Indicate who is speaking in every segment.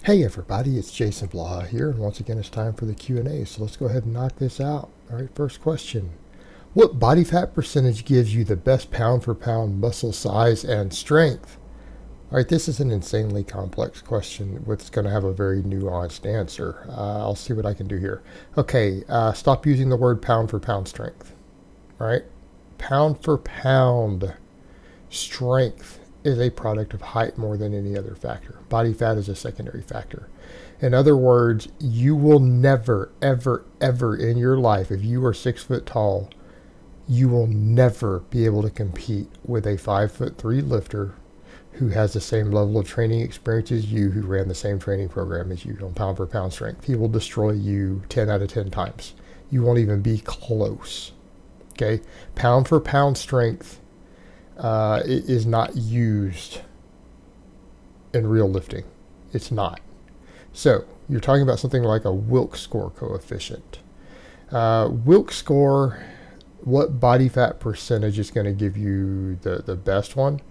Speaker 1: Hey everybody, it's Jason Blaha here, and once again it's time for the Q&A, so let's go ahead and knock this out. Alright, first question. What body fat percentage gives you the best pound for pound muscle size and strength? Alright, this is an insanely complex question that's going to have a very nuanced answer. I'll see what I can do here. Okay, stop using the word pound for pound strength. Alright, pound for pound strength is a product of height more than any other factor. Body fat is a secondary factor. In other words, you will never, ever, ever in your life, if you are 6 foot tall, you will never be able to compete with a 5'3" lifter who has the same level of training experience as you, who ran the same training program as you on pound for pound strength. He will destroy you 10 out of 10 times. You won't even be close. Okay? Pound for pound strength it is not used in real lifting. It's not. So you're talking about something like a Wilks score coefficient. Wilks score, what body fat percentage is going to give you the best one?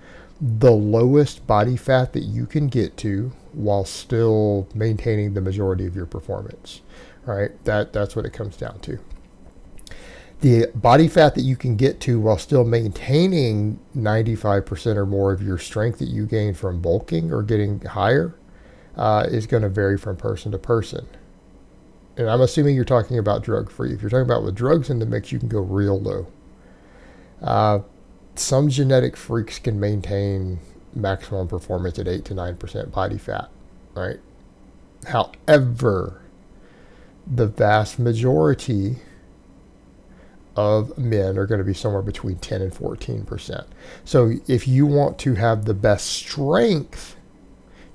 Speaker 1: The lowest body fat that you can get to while still maintaining the majority of your performance. Right? That's what it comes down to. The body fat that you can get to while still maintaining 95% or more of your strength that you gain from bulking or getting higher is going to vary from person to person. And I'm assuming you're talking about drug-free. If you're talking about with drugs in the mix, you can go real low. Some genetic freaks can maintain maximum performance at 8 to 9% body fat, right? However, the vast majority of men are going to be somewhere between 10 and 14%. So if you want to have the best strength,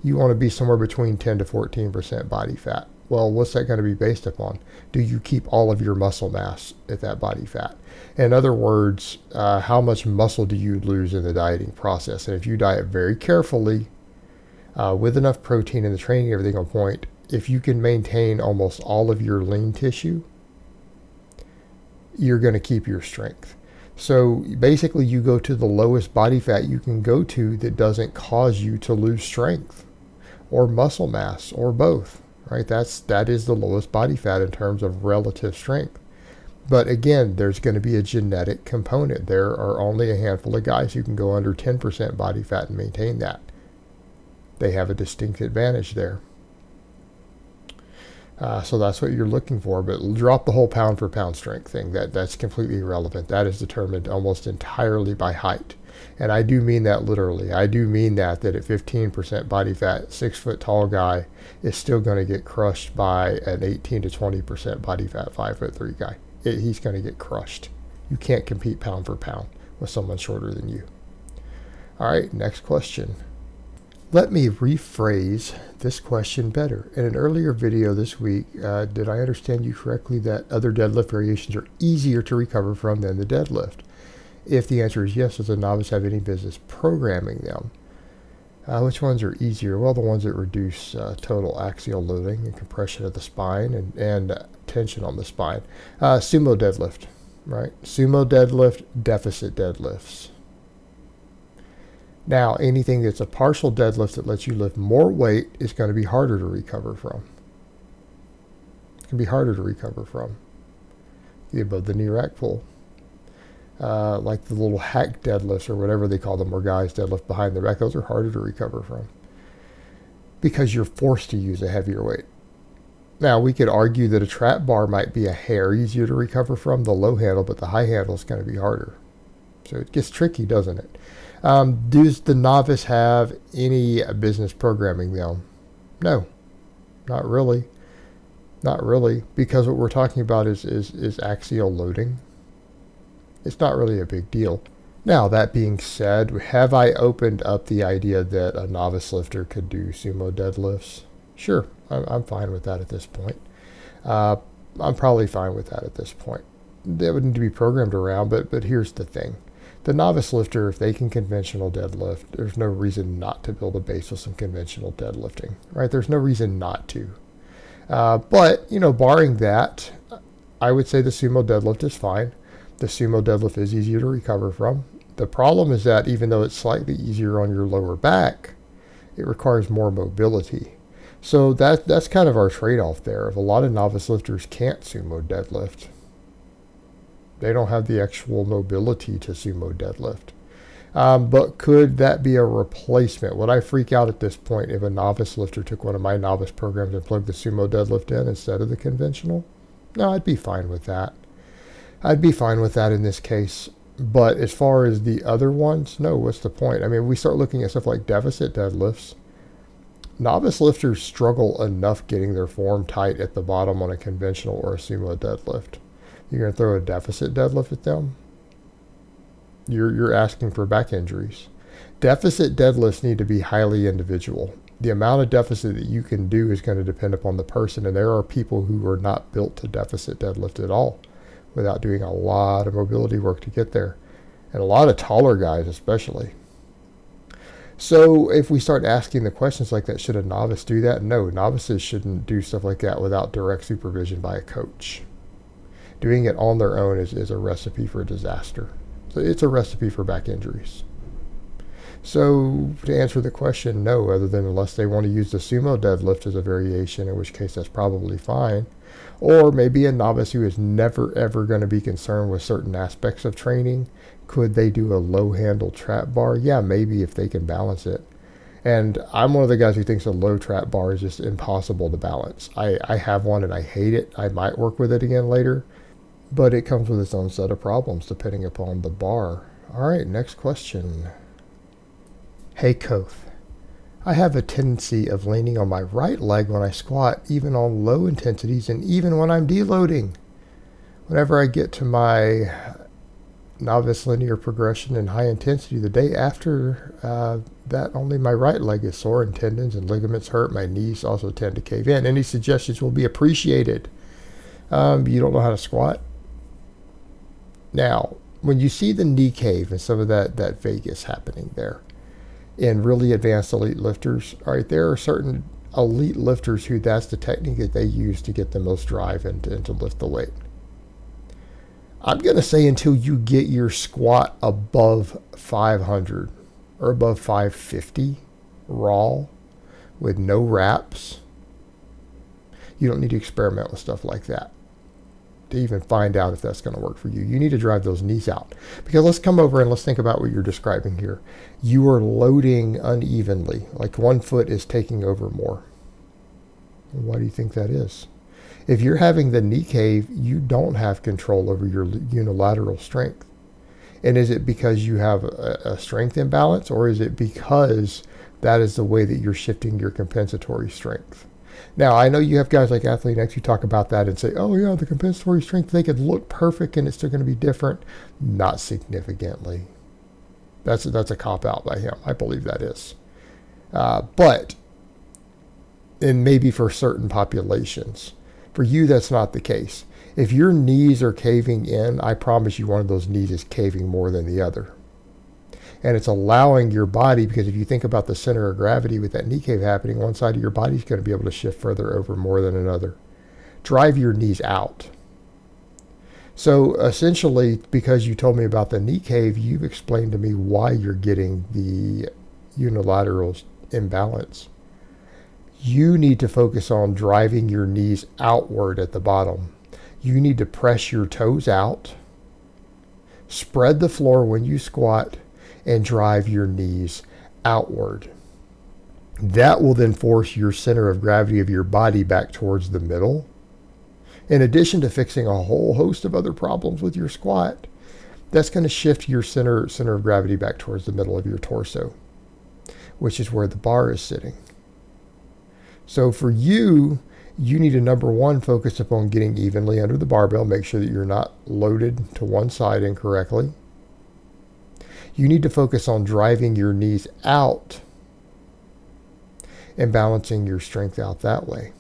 Speaker 1: you want to be somewhere between 10 to 14% body fat. Well, what's that going to be based upon? Do you keep all of your muscle mass at that body fat? In other words, how much muscle do you lose in the dieting process? And if you diet very carefully, with enough protein and the training, everything on point, if you can maintain almost all of your lean tissue, you're going to keep your strength. So basically you go to the lowest body fat you can go to that doesn't cause you to lose strength or muscle mass or both, right? That is the lowest body fat in terms of relative strength. But again, there's going to be a genetic component. There are only a handful of guys who can go under 10% body fat and maintain that. They have a distinct advantage there. So that's what you're looking for, but drop the whole pound for pound strength thing. That's completely irrelevant. That is determined almost entirely by height. And I do mean that literally. I do mean that at 15% body fat, 6 foot tall guy is still going to get crushed by an 18 to 20% body fat 5'3" guy. He's going to get crushed. You can't compete pound for pound with someone shorter than you. All right, next question. Let me rephrase this question better. In an earlier video this week, did I understand you correctly that other deadlift variations are easier to recover from than the deadlift? If the answer is yes, does a novice have any business programming them? Which ones are easier? Well, the ones that reduce total axial loading and compression of the spine and tension on the spine. Sumo deadlift, right? Sumo deadlift, deficit deadlifts. Now, anything that's a partial deadlift that lets you lift more weight is going to be harder to recover from. It's going to be harder to recover from. The above the knee rack pull. Like the little hack deadlifts or whatever they call them, where guys deadlift behind the rack, those are harder to recover from. Because you're forced to use a heavier weight. Now, we could argue that a trap bar might be a hair easier to recover from, the low handle, but the high handle is going to be harder. So it gets tricky, doesn't it? Does the novice have any business programming them? No, not really. Not really, because what we're talking about is axial loading. It's not really a big deal. Now, that being said, have I opened up the idea that a novice lifter could do sumo deadlifts? Sure, I'm fine with that at this point. I'm probably fine with that at this point. They would need to be programmed around, but here's the thing. The novice lifter, if they can conventional deadlift, there's no reason not to build a base with some conventional deadlifting, right? There's no reason not to. But, barring that, I would say the sumo deadlift is fine. The sumo deadlift is easier to recover from. The problem is that even though it's slightly easier on your lower back, it requires more mobility. So that's kind of our trade-off there. If a lot of novice lifters can't sumo deadlift, they don't have the actual mobility to sumo deadlift. But could that be a replacement? Would I freak out at this point if a novice lifter took one of my novice programs and plugged the sumo deadlift in instead of the conventional? No, I'd be fine with that. I'd be fine with that in this case. But as far as the other ones, no, what's the point? I mean, we start looking at stuff like deficit deadlifts. Novice lifters struggle enough getting their form tight at the bottom on a conventional or a sumo deadlift. You're going to throw a deficit deadlift at them? You're asking for back injuries. Deficit deadlifts need to be highly individual. The amount of deficit that you can do is going to depend upon the person, and there are people who are not built to deficit deadlift at all without doing a lot of mobility work to get there, and a lot of taller guys especially. So if we start asking the questions like that, should a novice do that? No, novices shouldn't do stuff like that without direct supervision by a coach. Doing it on their own is a recipe for disaster. So it's a recipe for back injuries. So to answer the question, no, other than unless they want to use the sumo deadlift as a variation, in which case that's probably fine. Or maybe a novice who is never ever going to be concerned with certain aspects of training. Could they do a low handle trap bar? Yeah, maybe if they can balance it. And I'm one of the guys who thinks a low trap bar is just impossible to balance. I have one and I hate it. I might work with it again later, but it comes with its own set of problems depending upon the bar. All right, next question. Hey, coath. I have a tendency of leaning on my right leg when I squat, even on low intensities and even when I'm deloading. Whenever I get to my novice linear progression and high intensity, the day after that, only my right leg is sore and tendons and ligaments hurt. My knees also tend to cave in. Any suggestions will be appreciated. You don't know how to squat? Now, when you see the knee cave and some of that vagus happening there in really advanced elite lifters, all right, there are certain elite lifters who that's the technique that they use to get the most drive and to lift the weight. I'm going to say until you get your squat above 500 or above 550 raw with no wraps, you don't need to experiment with stuff like that to even find out if that's going to work for you. You need to drive those knees out. Because let's come over and let's think about what you're describing here. You are loading unevenly, like one foot is taking over more. Why do you think that is? If you're having the knee cave, you don't have control over your unilateral strength. And is it because you have a strength imbalance, or is it because that is the way that you're shifting your compensatory strength? Now, I know you have guys like Athlete X who talk about that and say, oh yeah, the compensatory strength, they could look perfect and it's still going to be different. Not significantly. That's a cop-out by him. I believe that is. But, and maybe for certain populations, for you, that's not the case. If your knees are caving in, I promise you one of those knees is caving more than the other. And it's allowing your body, because if you think about the center of gravity with that knee cave happening, one side of your body is going to be able to shift further over more than another. Drive your knees out. So essentially, because you told me about the knee cave, you've explained to me why you're getting the unilateral imbalance. You need to focus on driving your knees outward at the bottom. You need to press your toes out, spread the floor when you squat, and drive your knees outward. That will then force your center of gravity of your body back towards the middle. In addition to fixing a whole host of other problems with your squat, that's going to shift your center of gravity back towards the middle of your torso, which is where the bar is sitting. So for you, you need to, number one, focus upon getting evenly under the barbell. Make sure that you're not loaded to one side incorrectly. You need to focus on driving your knees out and balancing your strength out that way.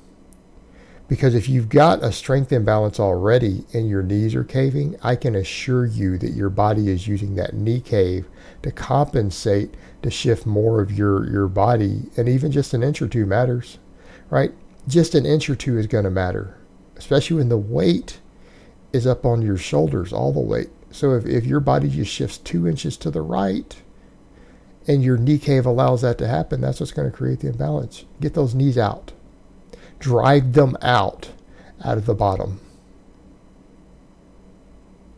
Speaker 1: Because if you've got a strength imbalance already and your knees are caving, I can assure you that your body is using that knee cave to compensate, to shift more of your body. And even just an inch or two matters, right? Just an inch or two is going to matter, especially when the weight is up on your shoulders, all the weight. So if your body just shifts 2 inches to the right and your knee cave allows that to happen, that's what's going to create the imbalance. Get those knees out. Drive them out of the bottom.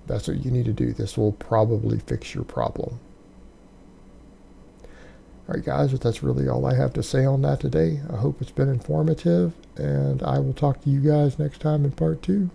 Speaker 1: That's what you need to do. This will probably fix your problem. All right, guys, but that's really all I have to say on that today. I hope it's been informative, and I will talk to you guys next time in part 2.